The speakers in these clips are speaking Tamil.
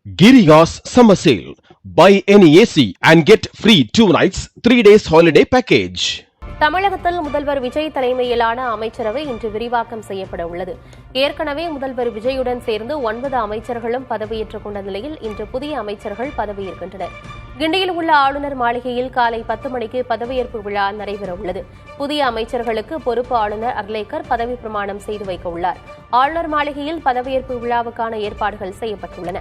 Giriya's summer sale. Buy any AC and get free 2 nights, 3 days holiday package. தமிழகத்தில் முதல்வர் விஜய் தலைமையிலான அமைச்சரவை இன்று விரிவாக்கம் செய்யப்பட உள்ளது. ஏற்கனவே முதல்வர் விஜயுடன் சேர்ந்து 9 அமைச்சர்களும் பதவியேற்றுக் கொண்ட நிலையில் இன்று புதிய அமைச்சர்கள் பதவியேற்கின்றனர். கிண்டியில் உள்ள ஆளுநர் மாளிகையில் காலை 10 மணிக்கு பதவியேற்பு விழா நடைபெறவுள்ளது. புதிய அமைச்சர்களுக்கு பொறுப்பு ஆளுநர் அர்லேக்கர் பதவி பிரமாணம் செய்து வைக்க உள்ளார். ஆளுநர் மாளிகையில் பதவியேற்பு விழாவுக்கான ஏற்பாடுகள் செய்யப்பட்டுள்ளன.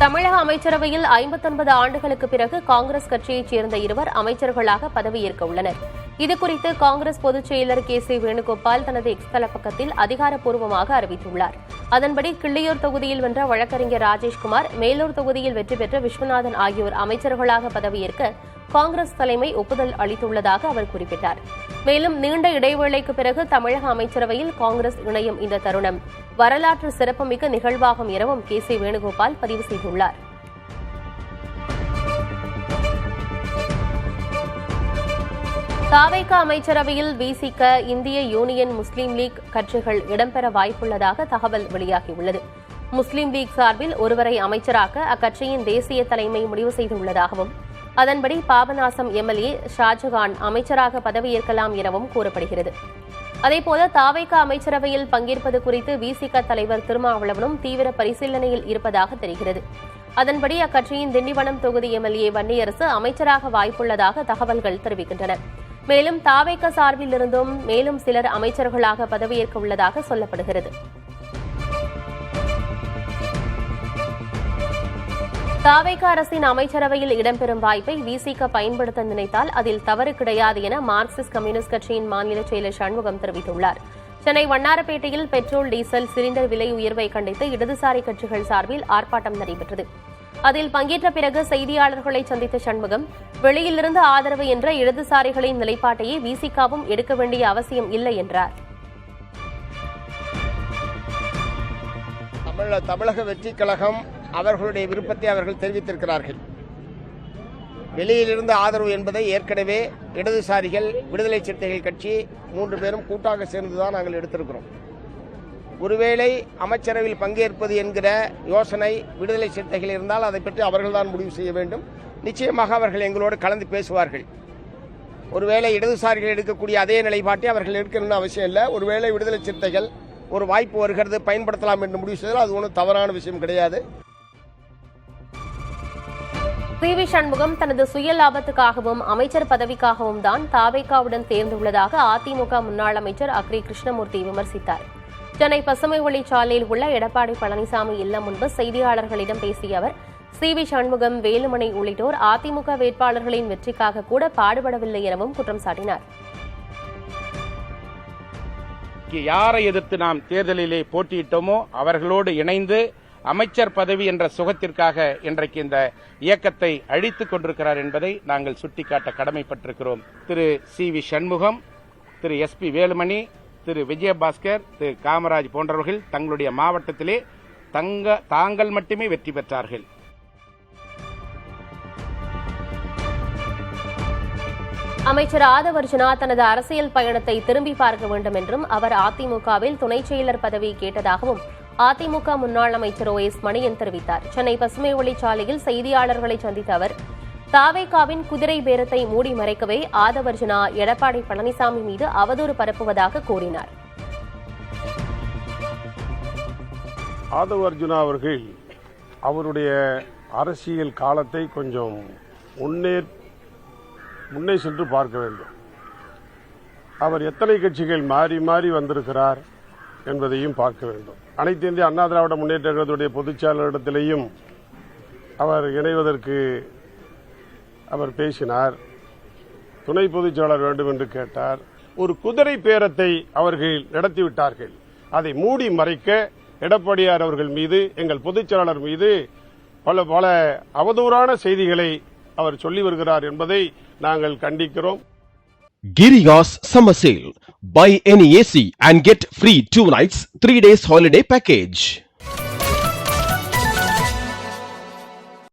தமிழக அமைச்சரவையில் 59 ஆண்டுகளுக்கு பிறகு காங்கிரஸ் கட்சியைச் சேர்ந்த இருவர் அமைச்சர்களாக பதவியேற்க உள்ளனர். இதுகுறித்து காங்கிரஸ் பொதுச் செயலர் கே.சி. வேணுகோபால் தனது எக்ஸ் தள பக்கத்தில் அதிகாரப்பூர்வமாக அறிவித்துள்ளார். அதன்படி கிள்ளியூர் தொகுதியில் வென்ற வழக்கறிஞர் ராஜேஷ்குமார், மேலூர் தொகுதியில் வெற்றி பெற்ற விஸ்வநாதன் ஆகியோர் அமைச்சர்களாக பதவியேற்க காங்கிரஸ் தலைமை ஒப்புதல் அளித்துள்ளதாக அவர் குறிப்பிட்டார். மேலும் நீண்ட இடைவேளைக்கு பிறகு தமிழக அமைச்சரவையில் காங்கிரஸ் இணையும் இந்த தருணம் வரலாற்று சிறப்புமிக்க நிகழ்வாகும் எனவும் கே.சி. வேணுகோபால் பதிவு செய்துள்ளார். தாவேகா அமைச்சரவையில் விசிக, இந்திய யூனியன் முஸ்லீம் லீக் கட்சிகள் இடம்பெற வாய்ப்புள்ளதாக தகவல் வெளியாகியுள்ளது. முஸ்லீம் லீக் சார்பில் ஒருவரை அமைச்சராக்க அக்கட்சியின் தேசிய தலைமை முடிவு செய்துள்ளதாகவும், அதன்படி பாபநாசம் எம்எல்ஏ ஷாஜகான் அமைச்சராக பதவியேற்கலாம் எனவும் கூறப்படுகிறது. அதேபோல தாவேகா அமைச்சரவையில் பங்கேற்பது குறித்து விசிக தலைவர் திருமாவளவனும் தீவிர பரிசீலனையில் இருப்பதாக தெரிகிறது. அதன்படி அக்கட்சியின் திண்டிவனம் தொகுதி எம்எல்ஏ வன்னியரசு அமைச்சராக வாய்ப்புள்ளதாக தகவல்கள் தெரிவிக்கின்றன. மேலும் தாவேகா சார்பில் இருந்தும் மேலும் சிலர் அமைச்சர்களாக பதவியேற்க உள்ளதாக சொல்லப்படுகிறது. தாவேகா அரசின் அமைச்சரவையில் இடம்பெறும் வாய்ப்பை விசிக பயன்படுத்த நினைத்தால் அதில் தவறு கிடையாது என மார்க்சிஸ்ட் கம்யூனிஸ்ட் கட்சியின் மாநில செயலர் சண்முகம் தெரிவித்துள்ளார். சென்னை வண்ணாரப்பேட்டையில் பெட்ரோல், டீசல் சிலிண்டர் விலை உயர்வை கண்டித்து இடதுசாரி கட்சிகள் சார்பில் ஆர்ப்பாட்டம் நடைபெற்றது. அதில் பங்கேற்ற பிறகு செய்தியாளர்களை சந்தித்த சண்முகம், வெளியிலிருந்து ஆதரவு என்ற இடதுசாரிகளின் நிலைப்பாட்டையே விசிகாவும் எடுக்க வேண்டிய அவசியம் இல்லை என்றார். தமிழக வெற்றிக் கழகம் அவர்களுடைய விருப்பத்தை அவர்கள் தெரிவித்திருக்கிறார்கள். வெளியிலிருந்து ஆதரவு என்பதை ஏற்கனவே இடதுசாரிகள், விடுதலை சிறுத்தைகள் கட்சி 3 பேரும் கூட்டாக சேர்ந்துதான் நாங்கள் எடுத்திருக்கிறோம். ஒருவேளை அமைச்சரவையில் பங்கேற்பது என்கிற யோசனை விடுதலை சிறுத்தைகள் இருந்தால் அதை பற்றி அவர்கள்தான் முடிவு செய்ய வேண்டும். நிச்சயமாக அவர்கள் எங்களோடு கலந்து பேசுவார்கள். ஒருவேளை இடதுசாரிகள் எடுக்கக்கூடிய அதே நிலைப்பாட்டை அவர்கள் எடுக்கணும்னு அவசியம் இல்லை. ஒருவேளை விடுதலை சிறுத்தைகள் ஒரு வாய்ப்பு வருகிறது பயன்படுத்தலாம் என்று முடிவு செய்தால் அது ஒன்றும் தவறான விஷயம் கிடையாது. சி.வி. சண்முகம் தனது சுய லாபத்துக்காகவும் அமைச்சர் பதவிக்காகவும் தான் தாவேகாவுடன் சேர்ந்துள்ளதாக அதிமுக முன்னாள் அமைச்சர் அக்ரி கிருஷ்ணமூர்த்தி விமர்சித்தார். சென்னை பசுமை வழிச்சாலையில் உள்ள எடப்பாடி பழனிசாமி இல்லம் முன்பு செய்தியாளர்களிடம் பேசிய அவர், சி.வி. சண்முகம், வேலுமணி உள்ளிட்டோர் அதிமுக வேட்பாளர்களின் வெற்றிக்காக கூட பாடுபடவில்லை எனவும் குற்றம் சாட்டினார். யாரை எதிர்த்து நாம் தேர்தலிலே போட்டியிட்டோமோ அவர்களோடு இணைந்து அமைச்சர் பதவி என்ற சுகத்திற்காக இன்றைக்கு இந்த இயக்கத்தை அழித்துக் கொண்டிருக்கிறார் என்பதை நாங்கள் சுட்டிக்காட்ட கடமைப்பட்டிருக்கிறோம். திரு சி.வி. சண்முகம், திரு எஸ்.பி. வேலுமணி, திரு விஜயபாஸ்கர், திரு காமராஜ் போன்றவர்கள் தங்களுடைய மாவட்டத்திலே தாங்கள் மட்டுமே வெற்றி பெற்றார்கள். அமைச்சர் ஆதவர்ஜுனா தனது அரசியல் பயணத்தை திரும்பி பார்க்க வேண்டும் என்றும், அவர் அதிமுகவில் துணைச் செயலர் பதவி கேட்டதாகவும் அதிமுக முன்னாள் அமைச்சர் ஓ.எஸ். மணியன் தெரிவித்தார். சென்னை பசுமை வழிச்சாலையில் செய்தியாளர்களை சந்தித்த அவர், தாவேகாவின் குதிரை பேரத்தை மூடி மறைக்கவே ஆதவர்ஜுனா எடப்பாடி பழனிசாமி மீது அவதூறு பரப்புவதாக கூறினார். ஆதவர்ஜுனா அவர்கள் அவருடைய அரசியல் காலத்தை கொஞ்சம் முன்னே சென்று பார்க்க வேண்டும். அவர் எத்தனை கட்சிகள் மாறி மாறி வந்திருக்கிறார் என்பதையும் பார்க்க வேண்டும். அனைத்து இந்திய அண்ணா திராவிட முன்னேற்ற கழகத்துடைய பொதுச்செயலாளரிடத்திலேயும் அவர் இணைவதற்கு அவர் பேசினார். துணை பொதுச்செயலாளர் வேண்டும் என்று கேட்டார். ஒரு குதிரை பேரத்தை அவர்கள் நடத்திவிட்டார்கள். அதை மூடி மறைக்க எடப்பாடியார் அவர்கள் மீது, எங்கள் பொதுச்செயலாளர் மீது பல அவதூறான செய்திகளை அவர் சொல்லி வருகிறார் என்பதை நாங்கள் கண்டிக்கிறோம். Giriya's summer sale. Buy any AC and get free 2 nights, 3 days holiday package.